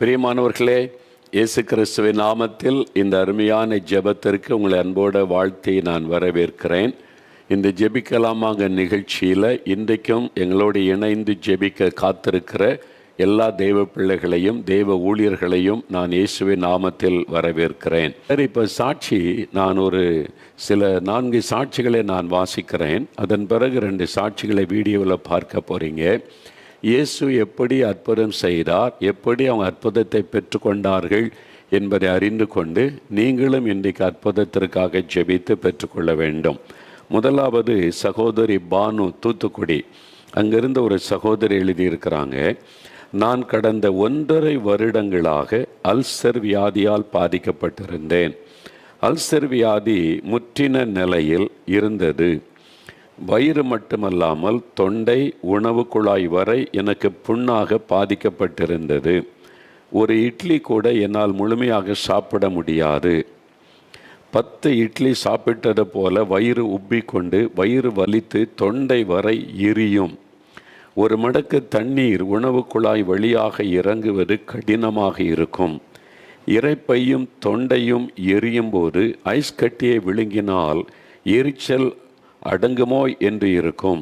பிரியமானவர்களே, இயேசு கிறிஸ்துவின் நாமத்தில் இந்த அருமையான ஜெபத்திற்கு உங்களை அன்போடு வாழ்த்தி நான் வரவேற்கிறேன். இந்த ஜெபிக்கலாமாங்க நிகழ்ச்சியில் இன்றைக்கும் எங்களோடு இணைந்து ஜெபிக்க காத்திருக்கிற எல்லா தெய்வ பிள்ளைகளையும் தெய்வ ஊழியர்களையும் நான் இயேசுவின் நாமத்தில் வரவேற்கிறேன். சரி, இப்போ சாட்சி நான் சில 4 சாட்சிகளை நான் வாசிக்கிறேன். அதன் பிறகு 2 சாட்சிகளை வீடியோவில் பார்க்க போகிறீங்க. இயேசு எப்படி அற்புதம் செய்தார், எப்படி அவங்க அற்புதத்தை பெற்றுக்கொண்டார்கள் என்பதை அறிந்து கொண்டு நீங்களும் இன்றைக்கு அற்புதத்திற்காக ஜெபித்து பெற்றுக்கொள்ள வேண்டும். முதலாவது சகோதரி பானு, தூத்துக்குடி. அங்கிருந்து ஒரு சகோதரி எழுதியிருக்கிறாங்க. நான் கடந்த 1.5 வருடங்களாக அல்சர் வியாதியால் பாதிக்கப்பட்டிருந்தேன். அல்சர் வியாதி முற்றின நிலையில் இருந்தது. வயிறு மட்டுமல்லாமல் தொண்டை, உணவு குழாய் வரை எனக்கு புண்ணாக பாதிக்கப்பட்டிருந்தது. ஒரு இட்லி கூட என்னால் முழுமையாக சாப்பிட முடியாது. 10 இட்லி சாப்பிட்டது போல வயிறு உப்பிக்கொண்டு வயிறு வலித்து தொண்டை வரை எரியும். ஒரு மடக்கு தண்ணீர் உணவு குழாய் வழியாக இறங்குவது கடினமாக இருக்கும். இரைப்பையும் தொண்டையும் எரியும் போது ஐஸ் கட்டியை விழுங்கினால் எரிச்சல் அடங்குமோ என்று இருக்கும்.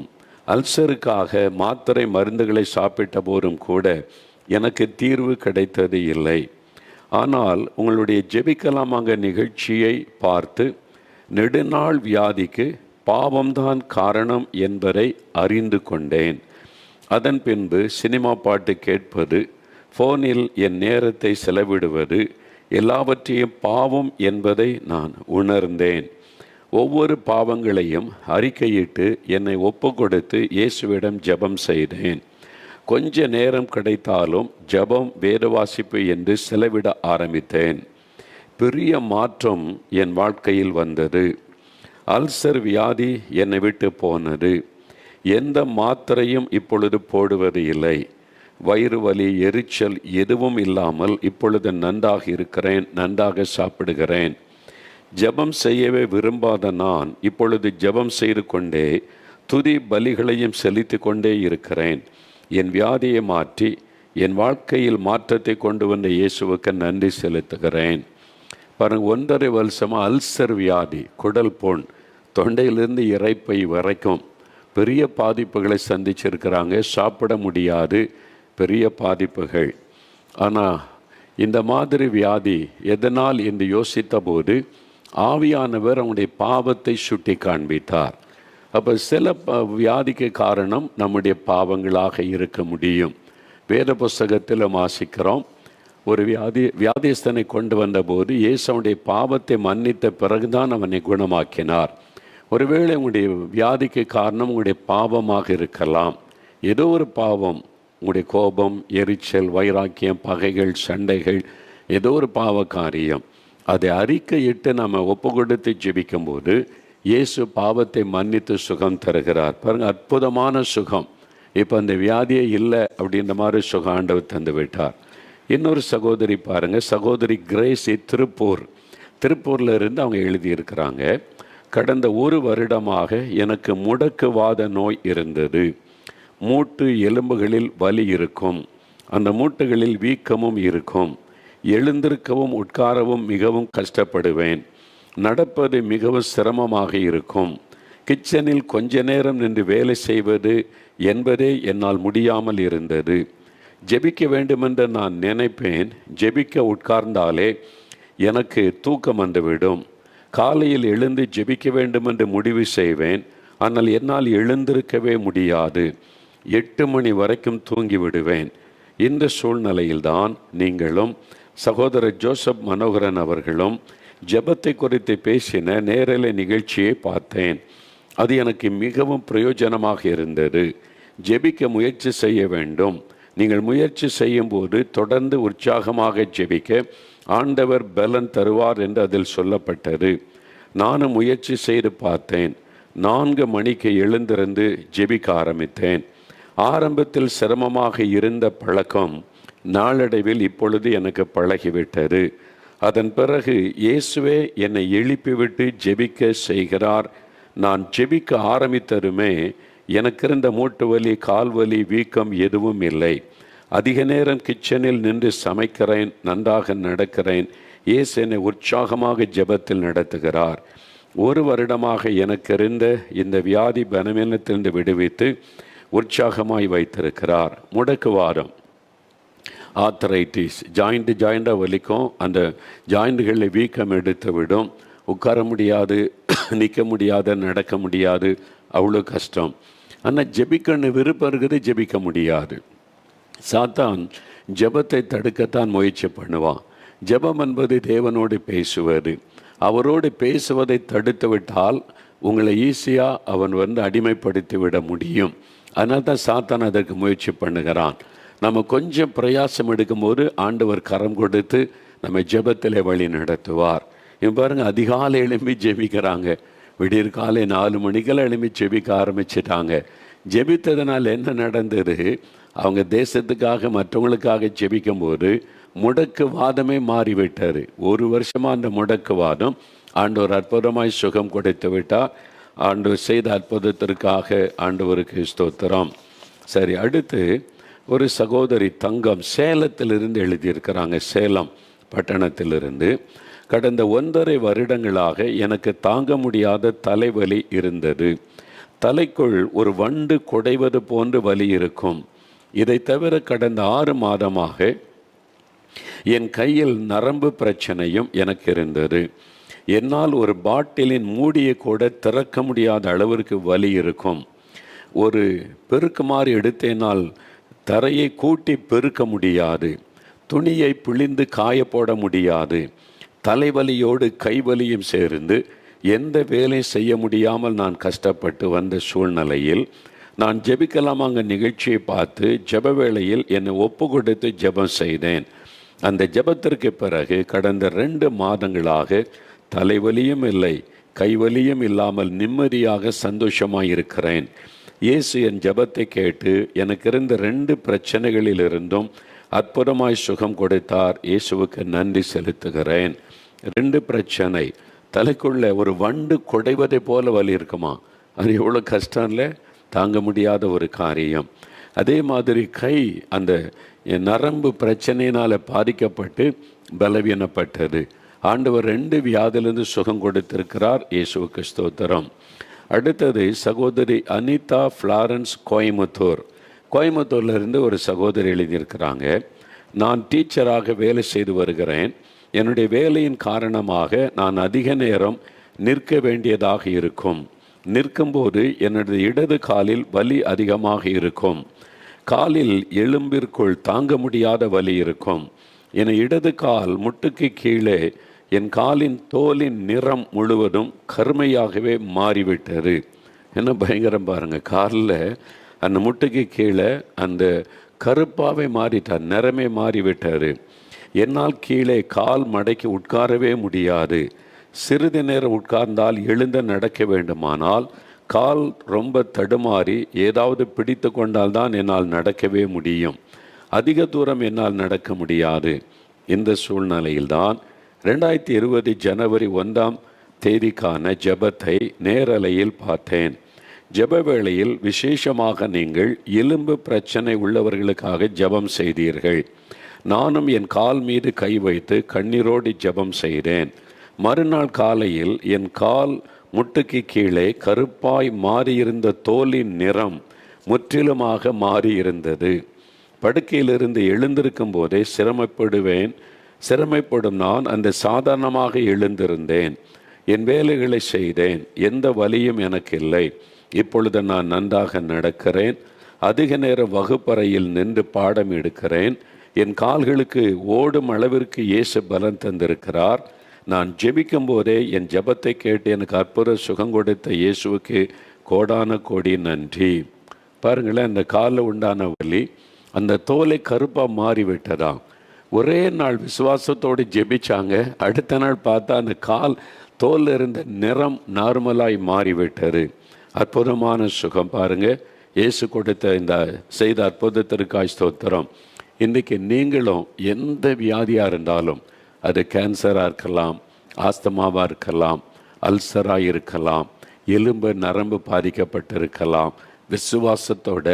அல்சருக்காக மாத்திரை மருந்துகளை சாப்பிட்ட போதும் கூட எனக்கு தீர்வு கிடைத்தது இல்லை. ஆனால் உங்களுடைய ஜெபிக்கலாமாங்க நிகழ்ச்சியை பார்த்து நெடுநாள் வியாதிக்கு பாவம்தான் காரணம் என்பதை அறிந்து கொண்டேன். அதன் பின்பு சினிமா பாட்டு கேட்பது, ஃபோனில் என் நேரத்தை செலவிடுவது எல்லாவற்றையும் பாவம் என்பதை நான் உணர்ந்தேன். ஒவ்வொரு பாவங்களையும் அறிக்கையிட்டு என்னை ஒப்பு கொடுத்து இயேசுவிடம் ஜெபம் செய்தேன். கொஞ்ச நேரம் கிடைத்தாலும் ஜெபம், வேத வாசிப்பு என்று செலவிட ஆரம்பித்தேன். பெரிய மாற்றம் என் வாழ்க்கையில் வந்தது. அல்சர் வியாதி என்னை விட்டு போனது. எந்த மாத்திரையும் இப்பொழுது போடுவது இல்லை. வயிறு வலி, எரிச்சல் எதுவும் இல்லாமல் இப்பொழுது நன்றாக இருக்கிறேன், நன்றாக சாப்பிடுகிறேன். ஜெபம் செய்யவே விரும்பாத நான் இப்பொழுது ஜெபம் செய்து கொண்டே துதி பலிகளையும் செலுத்தி கொண்டே இருக்கிறேன். என் வியாதியை மாற்றி என் வாழ்க்கையில் மாற்றத்தை கொண்டு வந்த இயேசுவுக்கு நன்றி செலுத்துகிறேன். பாருங்க, 1.5 வருஷமாக அல்சர் வியாதி, குடல் புண், தொண்டையிலிருந்து இரைப்பை வரைக்கும் பெரிய பாதிப்புகளை சந்திச்சிருக்கிறாங்க. சாப்பிட முடியாது, பெரிய பாதிப்புகள். ஆனால் இந்த மாதிரி வியாதி எதனால் என்று யோசித்த போது ஆவியானவர் அவனுடைய பாவத்தை சுட்டி காண்பித்தார். அப்போ சில வியாதிக்கு காரணம் நம்முடைய பாவங்களாக இருக்க முடியும். வேத புஸ்தகத்தில் வாசிக்கிறோம், ஒரு வியாதிஸ்தனை கொண்டு வந்தபோது இயேசு அவனுடைய பாவத்தை மன்னித்த பிறகுதான் அவனை குணமாக்கினார். ஒருவேளை உங்களுடைய வியாதிக்கு காரணம் உங்களுடைய பாவமாக இருக்கலாம். ஏதோ ஒரு பாவம், உங்களுடைய கோபம், எரிச்சல், வைராக்கியம், பகைகள், சண்டைகள், ஏதோ ஒரு பாவ காரியம். அதை அறிக்கையிட்டு நம்ம ஒப்பு கொடுத்து ஜெபிக்கும்போது இயேசு பாவத்தை மன்னித்து சுகம் தருகிறார். பாருங்கள், அற்புதமான சுகம். இப்போ அந்த வியாதியே இல்லை அப்படின்ற மாதிரி சுகம் ஆண்டவர் தந்து விட்டார். இன்னொரு சகோதரி பாருங்கள், சகோதரி கிரேசி, திருப்பூரில் இருந்து அவங்க எழுதியிருக்கிறாங்க. கடந்த 1 வருடமாக எனக்கு முடக்குவாத நோய் இருந்தது. மூட்டு எலும்புகளில் வலி இருக்கும். அந்த மூட்டுகளில் வீக்கமும் இருக்கும். எழுந்திருக்கவும் உட்காரவும் மிகவும் கஷ்டப்படுவேன். நடப்பது மிகவும் சிரமமாக இருக்கும். கிச்சனில் கொஞ்ச நேரம் நின்று வேலை செய்வது என்பதே என்னால் முடியாமல் இருந்தது. ஜெபிக்க வேண்டுமென்று நான் நினைப்பேன். ஜெபிக்க உட்கார்ந்தாலே எனக்கு தூக்கம் வந்துவிடும். காலையில் எழுந்து ஜெபிக்க வேண்டுமென்று முடிவு செய்வேன். ஆனால் என்னால் எழுந்திருக்கவே முடியாது. 8 மணி வரைக்கும் தூங்கி விடுவேன். இந்த சூழ்நிலையில்தான் நீங்களும் சகோதரர் ஜோசப் மனோகரன் அவர்களும் ஜெபத்தை குறித்து பேசின நேரலை நிகழ்ச்சியை பார்த்தேன். அது எனக்கு மிகவும் பிரயோஜனமாக இருந்தது. ஜெபிக்க முயற்சி செய்ய வேண்டும். நீங்கள் முயற்சி செய்யும்போது தொடர்ந்து உற்சாகமாக ஜெபிக்க ஆண்டவர் பலன் தருவார் என்று அதில் சொல்லப்பட்டது. நானும் முயற்சி செய்து பார்த்தேன். 4 மணிக்கு எழுந்திருந்து ஜெபிக்க ஆரம்பித்தேன். ஆரம்பத்தில் சிரமமாக இருந்த பழக்கம் நாளடைவில் இப்பொழுது எனக்கு பழகிவிட்டது. அதன் பிறகு இயேசுவே என்னை எழுப்பிவிட்டு ஜெபிக்க செய்கிறார். நான் ஜெபிக்க ஆரம்பித்ததுமே எனக்கு இருந்த மூட்டு வலி, கால்வலி, வீக்கம் எதுவும் இல்லை. அதிக நேரம் கிச்சனில் நின்று சமைக்கிறேன், நன்றாக நடக்கிறேன். இயேசு என்னை உற்சாகமாக ஜெபத்தில் நடத்துகிறார். 1 வருடமாக எனக்கு இருந்த இந்த வியாதி பலவீனத்திலிருந்து விடுவித்து உற்சாகமாய் வைத்திருக்கிறார். முடக்குவாதம், ஆர்த்தரைட்டிஸ், ஜாயிண்டாக வலிக்கும். அந்த ஜாயிண்டுகளில் வீக்கம் எடுத்து விடும். உட்கார முடியாது, நிற்க முடியாது, நடக்க முடியாது, அவ்வளோ கஷ்டம். ஆனால் ஜெபிக்கணும் விருப்பம் இருக்குது, ஜெபிக்க முடியாது. சாத்தான் ஜெபத்தை தடுக்கத்தான் முயற்சி பண்ணுவான். ஜெபம் என்பது தேவனோடு பேசுவது. அவரோடு பேசுவதை தடுத்து விட்டால் உங்களை ஈஸியாக அவன் அடிமைப்படுத்தி விட முடியும். அதனால தான் சாத்தான் அதற்கு முயற்சி பண்ணுகிறான். நம்ம கொஞ்சம் பிரயாசம் எடுக்கும்போது ஆண்டவர் கரம் கொடுத்து நம்ம ஜெபத்தில் வழி நடத்துவார். இப்போ பாருங்கள், அதிகாலை எழும்பி ஜெபிக்கிறாங்க. விடியற் காலை 4 மணிக்கெல்லாம் எழும்பி ஜெபிக்க ஆரம்பிச்சிட்டாங்க. ஜெபித்ததுனால என்ன நடந்தது? அவங்க தேசத்துக்காக மற்றவங்களுக்காக ஜெபிக்கும்போது முடக்குவாதமே மாறிவிட்டார். 1 வருஷமாக அந்த முடக்குவாதம் ஆண்டவர் அற்புதமாய் சுகம் கொடுத்து விட்டார். ஆண்டவர் செய்த அற்புதத்திற்காக ஆண்டவருக்கு ஸ்தோத்திரம். சரி, அடுத்து ஒரு சகோதரி தங்கம் சேலத்திலிருந்து எழுதியிருக்கிறாங்க. சேலம் பட்டணத்திலிருந்து, கடந்த 1.5 வருடங்களாக எனக்கு தாங்க முடியாத தலைவலி இருந்தது. தலைக்குள் ஒரு வண்டு குடைவது போன்று வலி இருக்கும். இதை தவிர கடந்த 6 மாதமாக என் கையில் நரம்பு பிரச்சனையும் எனக்கு இருந்தது. என்னால் ஒரு பாட்டிலின் மூடியை கூட திறக்க முடியாத அளவிற்கு வலி இருக்கும். ஒரு பெருக்குமாறு எடுத்தேனால் தரையை கூட்டி பெருக்க முடியாது. துணியை பிழிந்து காய போட முடியாது. தலைவலியோடு கைவலியும் சேர்ந்து எந்த வேலை செய்ய முடியாமல் நான் கஷ்டப்பட்டு வந்த சூழ்நிலையில் நான் ஜெபிக்கலாமாங்க நிகழ்ச்சியை பார்த்து ஜெப வேளையில் என்னை ஒப்பு கொடுத்து ஜெபம் செய்தேன். அந்த ஜெபத்திற்கு பிறகு கடந்த 2 மாதங்களாக தலைவலியும் இல்லை, கைவலியும் இல்லாமல் நிம்மதியாக சந்தோஷமாக இருக்கிறேன். இயேசு என் ஜெபத்தை கேட்டு எனக்கு இருந்த 2 பிரச்சனைகளிலிருந்தும் அற்புதமாய் சுகம் கொடுத்தார். இயேசுவுக்கு நன்றி செலுத்துகிறேன். 2 பிரச்சனை, தலைக்குள்ள ஒரு வண்டு குடைவதை போல வலி இருக்குமா? அது எவ்வளோ கஷ்டம் இல்லை? தாங்க முடியாத ஒரு காரியம். அதே மாதிரி கை அந்த நரம்பு பிரச்சனையினால் பாதிக்கப்பட்டு பலவீனப்பட்டது. ஆண்டவர் 2 வியாதிலிருந்து சுகம் கொடுத்திருக்கிறார். இயேசுவுக்கு ஸ்தோத்திரம். அடுத்தது சகோதரி அனிதா ஃப்ளாரன்ஸ், கோயம்புத்தூர்லேருந்து ஒரு சகோதரி எழுதியிருக்கிறாங்க. நான் டீச்சராக வேலை செய்து வருகிறேன். என்னுடைய வேலையின் காரணமாக நான் அதிக நேரம் நிற்க வேண்டியதாக இருக்கும். நிற்கும்போது என்னுடைய இடது காலில் வலி அதிகமாக இருக்கும். காலில் எலும்பிற்குள் தாங்க முடியாத வலி இருக்கும். என் இடது கால் முட்டுக்கு கீழே என் காலின் தோலின் நிறம் முழுவதும் கருமையாகவே மாறிவிட்டது. என்ன பயங்கரம் பாருங்கள், காலில் அந்த முட்டுக்கு கீழே அந்த கருப்பாகவே மாறிட்டார், நிறமே மாறிவிட்டார். என்னால் கீழே கால் மடக்கி உட்காரவே முடியாது. சிறிது நேரம் உட்கார்ந்தால் எழுந்து நடக்க வேண்டுமானால் கால் ரொம்ப தடுமாறி ஏதாவது பிடித்து கொண்டால்தான் என்னால் நடக்கவே முடியும். அதிக தூரம் என்னால் நடக்க முடியாது. இந்த சூழ்நிலையில்தான் 2020 ஜனவரி 1ஆம் தேதிக்கான ஜெபத்தை நேரலையில் பார்த்தேன். ஜெப வேளையில் விசேஷமாக நீங்கள் எலும்பு பிரச்சனை உள்ளவர்களுக்காக ஜெபம் செய்தீர்கள். நானும் என் கால் மீது கை வைத்து கண்ணீரோடு ஜெபம் செய்தேன். மறுநாள் காலையில் என் கால் முட்டுக்கு கீழே கருப்பாய் மாறியிருந்த தோலின் நிறம் முற்றிலுமாக மாறியிருந்தது. படுக்கையிலிருந்து எழுந்திருக்கும் போதே சிரமப்படும் நான் அந்த சாதாரணமாக எழுந்திருந்தேன். என் வேலைகளை செய்தேன். எந்த வலியும் எனக்கு இல்லை. இப்பொழுது நான் நன்றாக நடக்கிறேன். அதிக நேரம் வகுப்பறையில் நின்று பாடம் எடுக்கிறேன். என் கால்களுக்கு ஓடும் அளவிற்கு இயேசு பலன் தந்திருக்கிறார். நான் ஜெபிக்கும் போதே என் ஜெபத்தை கேட்டு எனக்கு அற்புத சுகம் கொடுத்த இயேசுவுக்கு கோடான கோடி நன்றி. பாருங்களேன், அந்த காலில் உண்டான வலி அந்த தோலை கருப்பாக மாறிவிட்டதாம். ஒரே நாள் விசுவாசத்தோடு ஜெபிச்சாங்க. அடுத்த நாள் பார்த்தா அந்த கால் தோலில் இருந்த நிறம் நார்மலாய் மாறிவிட்டது. அற்புதமான சுகம் பாருங்கள். இயேசு கொடுத்த இந்த செய்த அற்புதத்திற்காய் ஸ்தோத்திரம். இன்றைக்கி நீங்களும் எந்த வியாதியாக இருந்தாலும், அது கேன்சராக இருக்கலாம், ஆஸ்தமாவாக இருக்கலாம், அல்சராக இருக்கலாம், எலும்பு நரம்பு பாதிக்கப்பட்டிருக்கலாம், விசுவாசத்தோட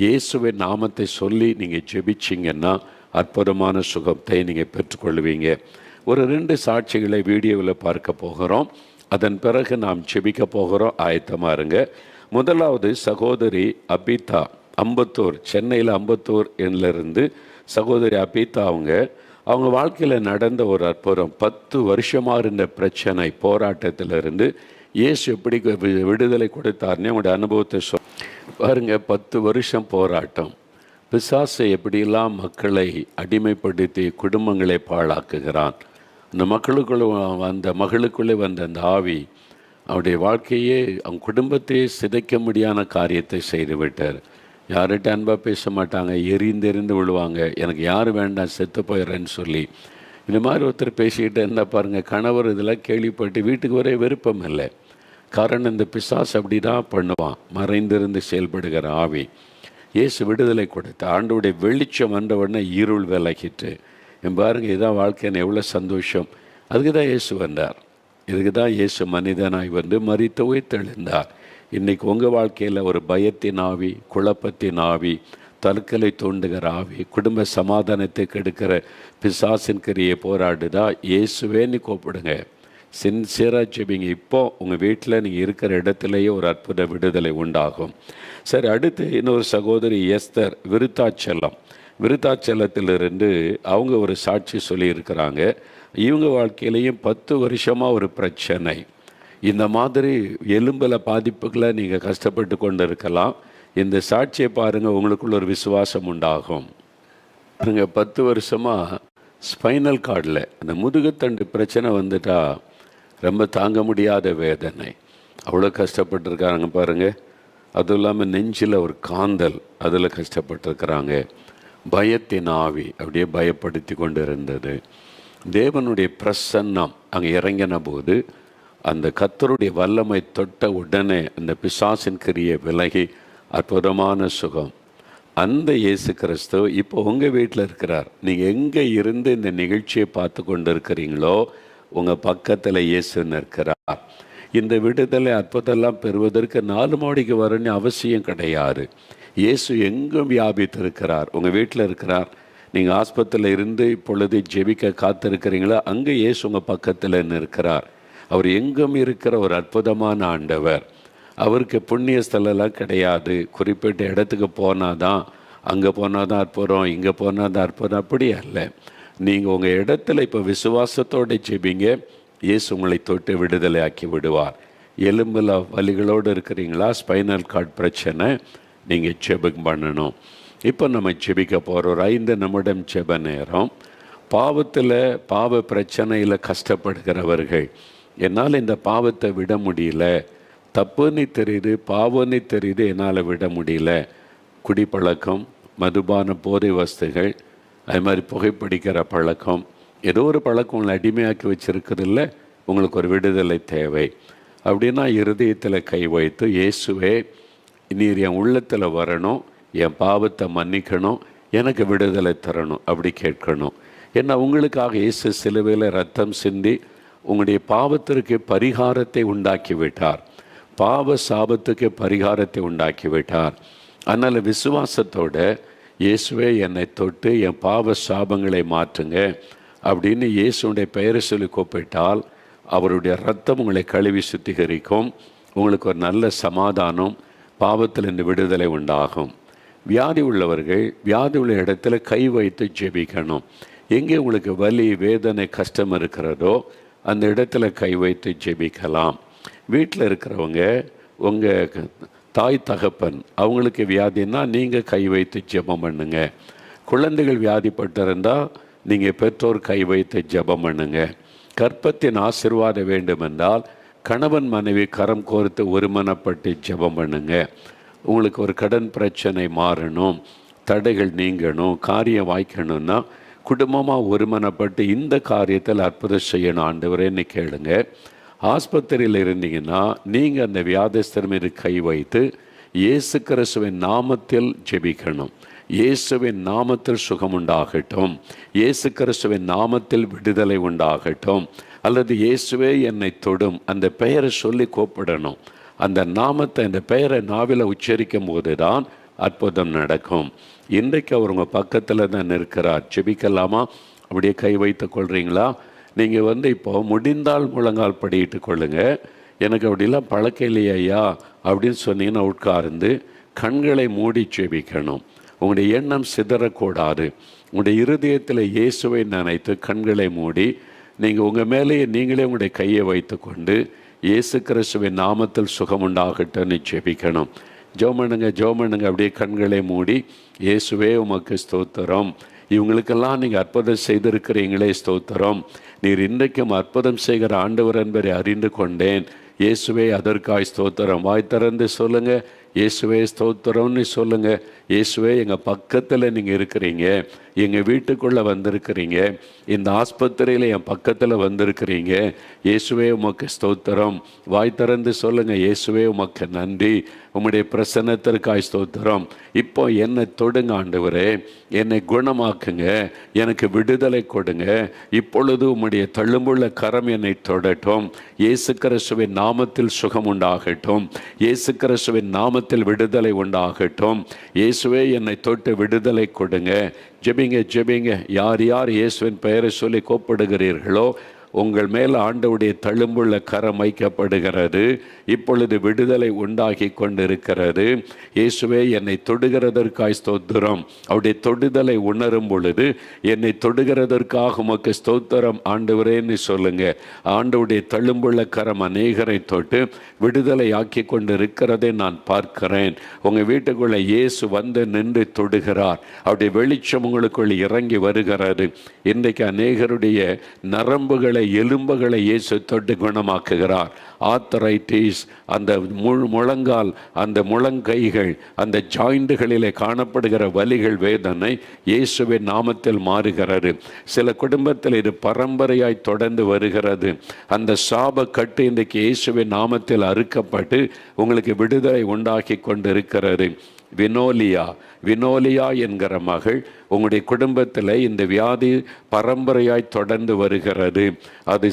இயேசுவின் நாமத்தை சொல்லி நீங்கள் ஜெபிச்சிங்கன்னா அற்புதமான சுகத்தை நீங்கள் பெற்றுக்கொள்வீங்க. ஒரு 2 சாட்சிகளை வீடியோவில் பார்க்க போகிறோம். அதன் பிறகு நாம் ஜெபிக்க போகிறோம். ஆயத்தமாக இருங்க. முதலாவது சகோதரி அபிதா, அம்பத்தூர், சென்னையில் அம்பத்தூர் இருந்து சகோதரி அபிதா அவங்க வாழ்க்கையில் நடந்த ஒரு அற்புதம். 10 வருஷமாக இருந்த பிரச்சனை போராட்டத்திலிருந்து இயேசு எப்படி விடுதலை கொடுத்தார்னே அவங்களுடைய அனுபவத்தை பாருங்க. 10 வருஷம் போராட்டம். பிசாசை எப்படியெல்லாம் மக்களை அடிமைப்படுத்தி குடும்பங்களை பாழாக்குகிறான். அந்த மகளுக்குள்ளே வந்த அந்த ஆவி அவருடைய வாழ்க்கையே, அவங்க குடும்பத்தையே சிதைக்க முடியாத காரியத்தை செய்து விட்டார். யார்கிட்ட அன்பாக பேச மாட்டாங்க, எரிந்து விழுவாங்க, எனக்கு யார் வேண்டாம், செத்து போயிடுறேன்னு சொல்லி. இந்த மாதிரி ஒருத்தர் பேசிக்கிட்டு இருந்தால் பாருங்கள், கணவர் இதெல்லாம் கேள்விப்பட்டு வீட்டுக்கு வர விருப்பம் இல்லை. காரணம், இந்த பிசாசு அப்படி தான் பண்ணுவான், மறைந்திருந்து செயல்படுகிற ஆவி. இயேசு விடுதலை கொடுத்த ஆண்டோடைய வெளிச்சம் வந்த உடனே இருள் விலகிட்டு. பாருங்க, இதுதான் வாழ்க்கைன்னு எவ்வளோ சந்தோஷம். அதுக்கு தான் இயேசு வந்தார். இதுக்கு தான் இயேசு மனிதனாய் வந்து மரித்து உயிர்த்தெழுந்தார். இன்றைக்கி உங்கள் வாழ்க்கையில் ஒரு பயத்தின் ஆவி, குழப்பத்தின் ஆவி, தற்கொலை தூண்டுகிற ஆவி, குடும்ப சமாதானத்தை கெடுக்கிற பிசாசின் கிரியை போராடுதா, இயேசுவேன்னு கூப்பிடுங்க. சின்சியராக ஜெபிங்க. இப்போது உங்கள் வீட்டில் நீங்கள் இருக்கிற இடத்துலையே ஒரு அற்புத விடுதலை உண்டாகும். சரி, அடுத்து இன்னொரு சகோதரி எஸ்தர், விருத்தாச்சலத்திலிருந்து அவங்க ஒரு சாட்சி சொல்லியிருக்கிறாங்க. இவங்க வாழ்க்கையிலையும் 10 வருஷமாக ஒரு பிரச்சனை. இந்த மாதிரி எலும்பில் பாதிப்புகளை நீங்கள் கஷ்டப்பட்டு கொண்டு இருக்கலாம். இந்த சாட்சியை பாருங்கள், உங்களுக்குள்ள ஒரு விசுவாசம் உண்டாகும். பாருங்க, 10 வருஷமாக ஸ்பைனல் கார்டில் அந்த முதுகுத்தண்டு பிரச்சனை வந்துட்டா ரொம்ப தாங்க முடியாத வேதனை. அவ்வளோ கஷ்டப்பட்டுருக்காங்க பாருங்கள். அதுவும் இல்லாமல் நெஞ்சில் ஒரு காந்தல், அதில் கஷ்டப்பட்டுருக்கிறாங்க. பயத்தின் ஆவி அப்படியே பயப்படுத்தி கொண்டு இருந்தது. தேவனுடைய பிரசன்னம் அங்கே இறங்கின போது அந்த கர்த்தருடைய வல்லமை தொட்ட உடனே அந்த பிசாசின் கிரியை விலகி அற்புதமான சுகம். அந்த இயேசு கிறிஸ்து இப்போ உங்கள் வீட்டில் இருக்கிறார். நீங்கள் எங்கே இருந்து இந்த நிகழ்ச்சியை பார்த்து கொண்டு இருக்கிறீங்களோ உங்கள் பக்கத்தில் இயேசுன்னு இருக்கிறார். இந்த விடுதலை அற்புதம்லாம் பெறுவதற்கு 4 மாடிக்கு வரணும்னு அவசியம் கிடையாது. இயேசு எங்கும் வியாபித்திருக்கிறார். உங்கள் வீட்டில் இருக்கிறார். நீங்கள் ஆஸ்பத்திரியில் இருந்து இப்பொழுது ஜெபிக்க காத்திருக்கிறீங்களோ அங்கே இயேசு உங்கள் பக்கத்தில் இருக்கிறார். அவர் எங்கும் இருக்கிற ஒரு அற்புதமான ஆண்டவர். அவருக்கு புண்ணிய ஸ்தலம்லாம் கிடையாது. குறிப்பிட்ட இடத்துக்கு போனாதான், அங்கே போனாதான் அற்புதம், இங்கே போனாதான் அற்புதம், அப்படி அல்ல. நீங்கள் உங்கள் இடத்துல இப்போ விசுவாசத்தோடு ஜெபிங்க, இயேசு உங்களை தொட்டு விடுதலை ஆக்கி விடுவார். எலும்பில் வலிகளோடு இருக்கிறீங்களா, ஸ்பைனல் கார்டு பிரச்சனை, நீங்கள் ஜெபம் பண்ணணும். இப்போ நம்ம ஜெபிக்க போகிற ஒரு 5 நிமிடம் ஜெப நேரம். பாவ பிரச்சனையில் கஷ்டப்படுகிறவர்கள், என்னால் இந்த பாவத்தை விட முடியல, தப்புன்னு தெரியுது, பாவம்னு தெரியுது, என்னால் விட முடியல. குடிப்பழக்கம், மதுபான போதை வஸ்துகள், அது மாதிரி புகைப்பிடிக்கிற பழக்கம், ஏதோ ஒரு பழக்கம் உங்களை அடிமையாக்கி வச்சுருக்கிறதில்ல, உங்களுக்கு ஒரு விடுதலை தேவை அப்படின்னா இருதயத்தில் கை வைத்து, இயேசுவே நீர் என் உள்ளத்தில் வரணும், என் பாவத்தை மன்னிக்கணும், எனக்கு விடுதலை தரணும் அப்படி கேட்கணும். ஏன்னா உங்களுக்காக இயேசு சிலுவையில் ரத்தம் சிந்தி உங்களுடைய பாவத்திற்கு பரிகாரத்தை உண்டாக்கி விட்டார். பாவ சாபத்துக்கு பரிகாரத்தை உண்டாக்கி விட்டார். அதனால் விசுவாசத்தோட இயேசுவே என்னை தொட்டு என் பாவ சாபங்களை மாற்றுங்க அப்படின்னு இயேசுடைய பெயரை சொல்லி கூப்பிட்டால் அவருடைய ரத்தம் உங்களை கழுவி சுத்திகரிக்கும். உங்களுக்கு ஒரு நல்ல சமாதானம், பாவத்திலிருந்து விடுதலை உண்டாகும். வியாதி உள்ளவர்கள் வியாதி உள்ள இடத்துல கை வைத்து ஜெபிக்கணும். எங்கே உங்களுக்கு வலி, வேதனை, கஷ்டம் இருக்கிறதோ அந்த இடத்துல கை வைத்து ஜெபிக்கலாம். வீட்டில் இருக்கிறவங்க, உங்கள் தாய் தகப்பன் அவங்களுக்கு வியாதின்னா நீங்கள் கை வைத்து ஜெபம் பண்ணுங்க. குழந்தைகள் வியாதிப்பட்டிருந்தால் நீங்கள் பெற்றோர் கை வைத்து ஜெபம் பண்ணுங்க. கற்பத்தின் ஆசீர்வாதம் வேண்டுமென்றால் கணவன் மனைவி கரம் கோர்த்து ஒருமனப்பட்டு ஜெபம் பண்ணுங்க. உங்களுக்கு ஒரு கடன் பிரச்சனை மாறணும், தடைகள் நீங்கணும், காரியம் வாய்க்கணும்னா குடும்பமாக ஒருமனப்பட்டு இந்த காரியத்தில் அற்புதம் செய்யணும் ஆண்டவரேன்னு கேளுங்க. ஆஸ்பத்திரியில் இருந்தீங்கன்னா நீங்கள் அந்த வியாதிஸ்தர் மீது கை வைத்து இயேசு கிறிஸ்துவின் நாமத்தில் ஜெபிக்கணும். இயேசுவின் நாமத்தில் சுகம் உண்டாகட்டும், இயேசு கிறிஸ்துவின் நாமத்தில் விடுதலை உண்டாகட்டும், அல்லது இயேசுவே என்னை தொடும் அந்த பெயரை சொல்லி கூப்பிடணும். அந்த நாமத்தை, அந்த பெயரை நாவில் உச்சரிக்கும் போது தான் அற்புதம் நடக்கும். இன்றைக்கு அவர் உங்கள் பக்கத்தில் தான் இருக்கிறார். ஜெபிக்கலாமா? அப்படியே கை வைத்து கொள்கிறீங்களா? நீங்கள் இப்போ முடிந்தால் முழங்கால் படியிட்டு கொள்ளுங்க. எனக்கு அப்படிலாம் பழக்கம் இல்லையா ஐயா அப்படின்னு சொன்னீங்கன்னா உட்கார்ந்து கண்களை மூடி ஜெபிக்கணும். உங்களுடைய எண்ணம் சிதறக்கூடாது. உங்களுடைய இருதயத்தில் இயேசுவை நினைத்து கண்களை மூடி நீங்கள் உங்கள் மேலேயே நீங்களே உங்களுடைய கையை வைத்து கொண்டு இயேசு கிறிஸ்துவின் நாமத்தில் சுகமுண்டாகட்டும்னு ஜெபிக்கணும். ஜெபம் பண்ணுங்க. அப்படியே கண்களை மூடி, இயேசுவே உமக்கு ஸ்தோத்திரம், இவங்களுக்கெல்லாம் நீங்கள் அற்புதம் செய்திருக்கிறீங்களே ஸ்தோத்திரம், நீர் இன்றைக்கும் அற்புதம் செய்கிற ஆண்டவர் என்பதை அறிந்து கொண்டேன், இயேசுவே அதற்காய் ஸ்தோத்திரம். வாய் திறந்து சொல்லுங்கள், இயேசுவே ஸ்தோத்திரம்னு சொல்லுங்கள். இயேசுவே எங்கள் பக்கத்தில் நீங்கள் இருக்கிறீங்க, எங்கள் வீட்டுக்குள்ளே வந்திருக்கிறீங்க, இந்த ஆஸ்பத்திரியில் என் பக்கத்தில் வந்திருக்கிறீங்க, இயேசுவே உமக்கு ஸ்தோத்திரம். வாய் திறந்து சொல்லுங்கள், இயேசுவே உமக்கு நன்றி, உம்முடைய பிரசன்னத்திற்காய் ஸ்தோத்திரம். இப்போ என்னை தொடுங்க ஆண்டவரே, என்னை குணமாக்குங்க, எனக்கு விடுதலை கொடுங்க. இப்பொழுது உம்முடைய தள்ளுமுள்ள கரம் என்னை தொடட்டும். இயேசு கிறிஸ்துவின் நாமத்தில் சுகம் உண்டாகட்டும். இயேசு கிறிஸ்துவின் நாமத்தில் விடுதலை உண்டாகட்டும். இயேசுவே என்னை தொட்டு விடுதலை கொடுங்க. ஜெபிங்க. யார் யார் இயேசுவின் பெயரை சொல்லி கூப்பிடுகிறீர்களோ உங்கள் மேல் ஆண்டவருடைய தழும்புள்ள கரம் வைக்கப்படுகிறது. இப்பொழுது விடுதலை உண்டாகி கொண்டிருக்கிறது. இயேசுவே என்னை தொடுகிறதற்காய் ஸ்தோத்திரம். அவருடைய தொடுதலை உணரும் பொழுது என்னை தொடுகிறதற்காக உமக்கு ஸ்தோத்திரம் ஆண்டவரேன்னு சொல்லுங்க. ஆண்டவருடைய தழும்புள்ள கரம் அநேகரை தொட்டு விடுதலை ஆக்கி கொண்டிருக்கிறதை நான் பார்க்கிறேன். உங்கள் வீட்டுக்குள்ளே இயேசு வந்து நின்று தொடுகிறார். அவருடைய வெளிச்சம் உங்களுக்குள் இறங்கி வருகிறது. இன்றைக்கு அநேகருடைய நரம்புகளை எலும்புகளை இயேசு தொட்டு குணமாக்குகிறார். ஆர்த்தரைட்டிஸ், அந்த முழங்கால், அந்த முழங்கைகள், அந்த ஜாயிண்டுகளிலே காணப்படுகிற வலிகள், வேதனை இயேசுவின் நாமத்தில் மாறுகிறது. சில குடும்பத்தில் இது பரம்பரையாய் தொடர்ந்து வருகிறது. அந்த சாப கட்டு இன்றைக்கு இயேசுவின் நாமத்தில் அறுக்கப்பட்டு உங்களுக்கு விடுதலை உண்டாக்கி கொண்டிருக்கிறது. வினோலியா என்கிற மகள் உங்களுடைய குடும்பத்தில் இந்த வியாதி பரம்பரையாய் தொடர்ந்து வருகிறது. அது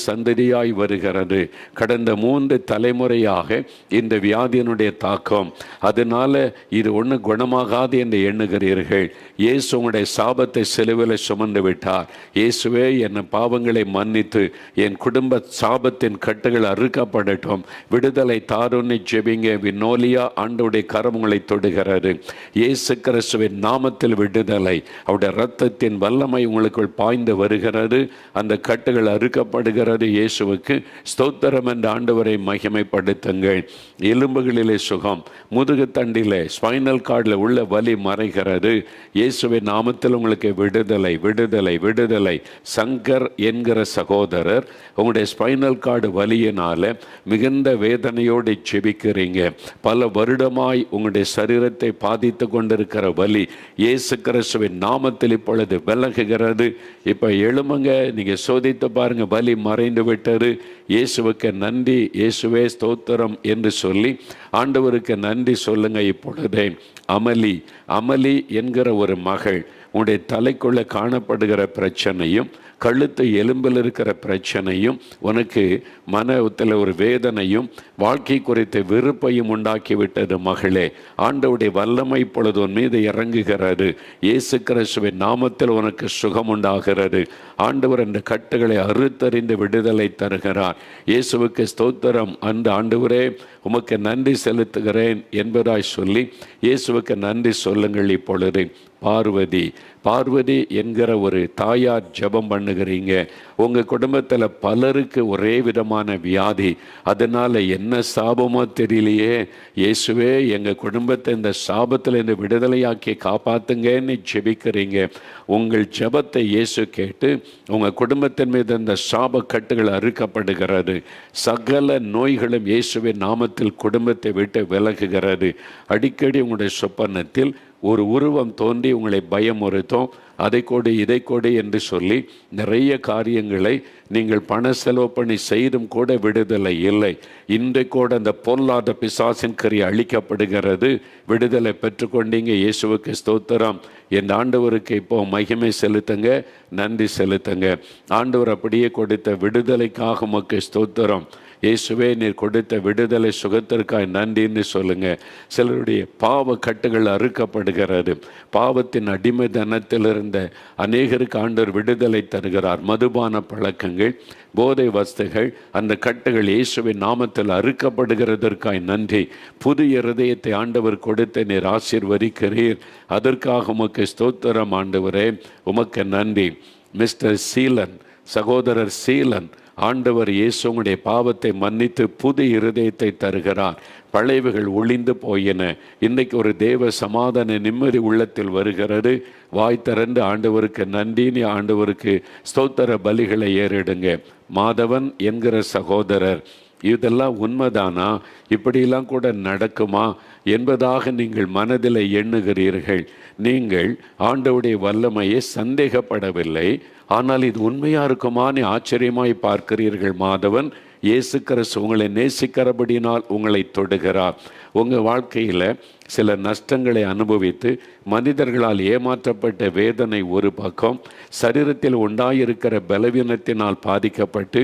சந்ததியாய் வருகிறது. கடந்த 3 தலைமுறையாக இந்த வியாதியினுடைய தாக்கம். அதனால இது ஒன்று குணமாகாது என்று எண்ணுகிறீர்கள். இயேசு உங்களுடைய சாபத்தை சிலுவையில் சுமந்து விட்டார். இயேசுவே என் பாவங்களை மன்னித்து என் குடும்ப சாபத்தின் கட்டுகள் அறுக்கப்படட்டும், விடுதலை தாருன்னு ஜெபிங்க. வினோலியா, ஆண்டவருடைய கரம் உங்களை தொடுகிறது. இயேசு கிறிஸ்துவின் நாமத்தில் விடுதலை, அவருடைய இரத்தத்தின் வல்லமை உங்களுக்குள் பாய்ந்து வருகிறது. அந்த கட்டுகள் அறுக்கப்படுகிறது. இயேசுவுக்கு ஸ்தோத்திரம் என்ற ஆண்டவரை மகிமைப்படுத்துங்கள். எலும்புகளிலே சுகம், முதுகு தண்டிலே, ஸ்பைனல் கார்டில் உள்ள வலி மறைகிறது. இயேசுவின் நாமத்தில் உங்களுக்கு விடுதலை விடுதலை விடுதலை. சங்கர் என்கிற சகோதரர் உங்களுடைய ஸ்பைனல் கார்டு வலியினால மிகுந்த வேதனையோடு ஜெபிக்கிறீங்க. பல வருடமாய் உங்களுடைய சரீரத்தை பாதித்து கொண்டிருக்கிற வலி இயேசு கிறிஸ்துவின் நாமத்தில் இப்பொழுது விலகுகிறது. இப்போ எழுமுங்க, நீங்கள் சோதித்து பாருங்க, வலி மறைந்து விட்டது. இயேசுவுக்கு நன்றி, இயேசுவே ஸ்தோத்திரம் என்று சொல்லி ஆண்டவருக்கு நன்றி சொல்லுங்க. இப்பொழுதே அமலி என்கிற ஒரு மகள் உன்னுடைய தலைக்குள்ள காணப்படுகிற பிரச்சனையும் கழுத்து எலும்பில் இருக்கிற பிரச்சனையும் உனக்கு மனத்தில் ஒரு வேதனையும் வாழ்க்கை குறித்த வெறுப்பையும் உண்டாக்கிவிட்டது. மகளே, ஆண்டவருடைய வல்லமை இப்பொழுது உன் மீது இறங்குகிறது. இயேசு கிறிஸ்துவின் நாமத்தில் உனக்கு சுகம் உண்டாகிறது. ஆண்டவர் அந்த கட்டுகளை அறுத்தறிந்து விடுதலை தருகிறார். இயேசுவுக்கு ஸ்தோத்திரம். அந்த ஆண்டவரே உமக்கு நன்றி செலுத்துகிறேன் என்பதாய் சொல்லி இயேசுவுக்கு நன்றி சொல்லுங்கள். இப்பொழுது பார்வதி என்கிற ஒரு தாயார் ஜெபம் பண்ணுகிறீங்க. உங்கள் குடும்பத்தில் பலருக்கு ஒரே விதமான வியாதி. அதனால் என்ன சாபமோ தெரியலையே, இயேசுவே எங்கள் குடும்பத்தை இந்த சாபத்தில் இந்த விடுதலையாக்கி காப்பாற்றுங்கன்னு ஜெபிக்கிறீங்க. உங்கள் ஜெபத்தை இயேசு கேட்டு உங்கள் குடும்பத்தின் மீது இந்த சாப கட்டுகள் அறுக்கப்படுகிறது. சகல நோய்களும் இயேசுவின் நாமத்தில் குடும்பத்தை விட்டு விலகுகிறது. அடிக்கடி உங்களுடைய சொப்பனத்தில் ஒரு உருவம் தோன்றி உங்களை பயமுறுத்தும். அதை கொடு இதை கொடு என்று சொல்லி நிறைய காரியங்களை நீங்கள் பண செலவு பண்ணி செய்தும் கூட விடுதலை இல்லை. இன்றைக்கூட அந்த பொல்லாத பிசாசின் கிரியை அழிக்கப்படுகிறது. விடுதலை பெற்றுக்கொண்டீங்க. இயேசுவுக்கு ஸ்தோத்திரம். என் ஆண்டவருக்கு இப்போ மகிமை செலுத்துங்க, நன்றி செலுத்துங்க. ஆண்டவர் அப்படியே கொடுத்த விடுதலைக்காக உமக்கு ஸ்தோத்திரம். இயேசுவே நீர் கொடுத்த விடுதலை சுகத்திற்காய் நன்றின்னு சொல்லுங்க. சிலருடைய பாவ கட்டுகள் அறுக்கப்படுகிறது. பாவத்தின் அடிமைத்தனத்தில் இருந்த அநேகருக்கு ஆண்டவர் விடுதலை தருகிறார். மதுபான பழக்கங்கள், போதை வஸ்துகள், அந்த கட்டுகள் இயேசுவின் நாமத்தில் அறுக்கப்படுகிறதற்காய் நன்றி. புது இருதயத்தை ஆண்டவர் கொடுத்து நீர் ஆசீர்வதிக்கிறீர். அதற்காக உமக்கு ஸ்தோத்திரம் ஆண்டவரே, உமக்கு நன்றி. மிஸ்டர் சீலன், சகோதரர் சீலன், ஆண்டவர் இயேசு உங்களுடைய பாவத்தை மன்னித்து புது இருதயத்தை தருகிறார். பழையவைகள் ஒளிந்து போயின. இன்றைக்கு ஒரு தேவ சமாதான நிம்மதி உள்ளத்தில் வருகிறது. வாய் திறந்து ஆண்டவருக்கு நன்றின்னு ஆண்டவருக்கு ஸ்தோத்திர பலிகளை ஏறிடுங்க. மாதவன் என்கிற சகோதரர், இதெல்லாம் உண்மைதானா, இப்படியெல்லாம் கூட நடக்குமா என்பதாக நீங்கள் மனதில் எண்ணுகிறீர்கள். நீங்கள் ஆண்டவருடைய வல்லமையை சந்தேகப்படவில்லை, ஆனால் இது உண்மையாக இருக்குமான்னு ஆச்சரியமாய் பார்க்கிறீர்கள். மாதவன், இயேசு கிறிஸ்து உங்களை நேசிக்கிறபடினால் உங்களை தொடுகிறார். உங்கள் வாழ்க்கையில் சில நஷ்டங்களை அனுபவித்து மனிதர்களால் ஏமாற்றப்பட்ட வேதனை ஒரு பக்கம், சரீரத்தில் உண்டாயிருக்கிற பலவீனத்தினால் பாதிக்கப்பட்டு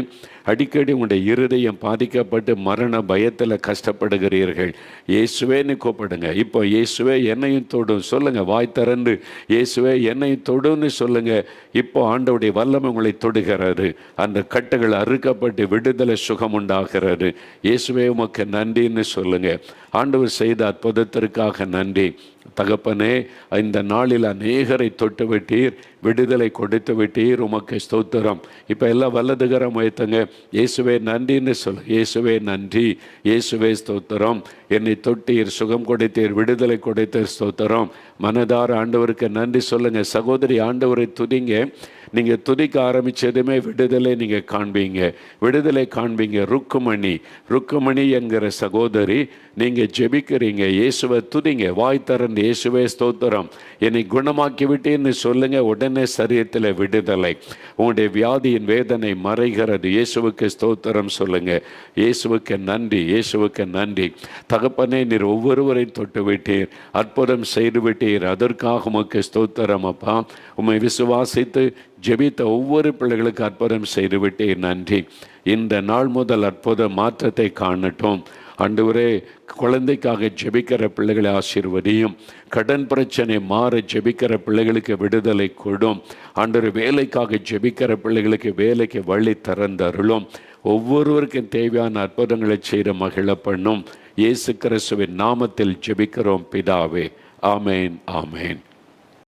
அடிக்கடி உங்களுடைய இருதயம் பாதிக்கப்பட்டு மரண பயத்தில் கஷ்டப்படுகிறீர்கள். இயேசுவேன்னு கூப்பிடுங்க. இப்போ இயேசுவே என்னையும் தொடும் சொல்லுங்க. வாய் திறந்து இயேசுவே என்னையும் தொடுன்னு சொல்லுங்க. இப்போ ஆண்டவருடைய வல்லமை உங்களை தொடுகிறது. அந்த கட்டுகள் அறுக்கப்பட்டு விடுதலை சுகம் உண்டாகிறது. இயேசுவே உமக்கு நன்றின்னு சொல்லுங்க. ஆண்டவர் செய்த அற்புதத்திற்காக நன்றி. தகப்பனே, இந்த நாளில் அநேகரை தொட்டு விட்டீர், விடுதலை கொடுத்து விட்டீர், உமக்கு ஸ்தோத்திரம். இப்போ எல்லாம் வலதுகரம் உயர்த்துங்க. இயேசுவே நன்றின்னு சொல்லு. இயேசுவே நன்றி, இயேசுவே ஸ்தோத்திரம். என்னை தொட்டீர், சுகம் கொடுத்தீர், விடுதலை கொடுத்தீர், ஸ்தோத்திரம். மனதார ஆண்டவருக்கு நன்றி சொல்லுங்க. சகோதரி, ஆண்டவரை துதிங்க. நீங்கள் துதிக்க ஆரம்பித்ததுமே விடுதலை நீங்கள் காண்பீங்க, விடுதலை காண்பீங்க. ருக்குமணி என்கிற சகோதரி, நீங்கள் ஜெபிக்கிறீங்க. இயேசுவை துதிங்க. வாய் திறந்து இயேசுவே ஸ்தோத்திரம், என்னை குணமாக்கி விட்டேன்னு சொல்லுங்க. உடனே சரீரத்தில் விடுதலை, உங்களுடைய வியாதியின் வேதனை மறைகிறது. இயேசுவுக்கு ஸ்தோத்திரம் சொல்லுங்க. இயேசுவுக்கு நன்றி, இயேசுவுக்கு நன்றி. தகப்பனே, நீர் ஒவ்வொருவரையும் தொட்டு விட்டீர், அற்புதம் செய்து விட்டீர். அதற்காக உமக்கு ஸ்தோத்திரம் அப்பா. உம்மை விசுவாசித்து ஜெபித்த ஒவ்வொரு பிள்ளைகளுக்கு அற்புதம் செய்துவிட்டே நன்றி. இந்த நாள் முதல் அற்புத மாற்றத்தை காணட்டும். ஆண்டவரே, குழந்தைக்காக ஜெபிக்கிற பிள்ளைகளை ஆசீர்வதியும். கடன் பிரச்சனை மாற ஜெபிக்கிற பிள்ளைகளுக்கு விடுதலை கொடும். ஆண்டவர், வேலைக்காக ஜெபிக்கிற பிள்ளைகளுக்கு வேலைக்கு வழி திறந்தருளும். ஒவ்வொருவருக்கும் தேவையான அற்புதங்களை செய்த மகிழ பண்ணும். இயேசு கிறிஸ்துவின் நாமத்தில் ஜெபிக்கிறோம் பிதாவே. ஆமேன், ஆமேன்.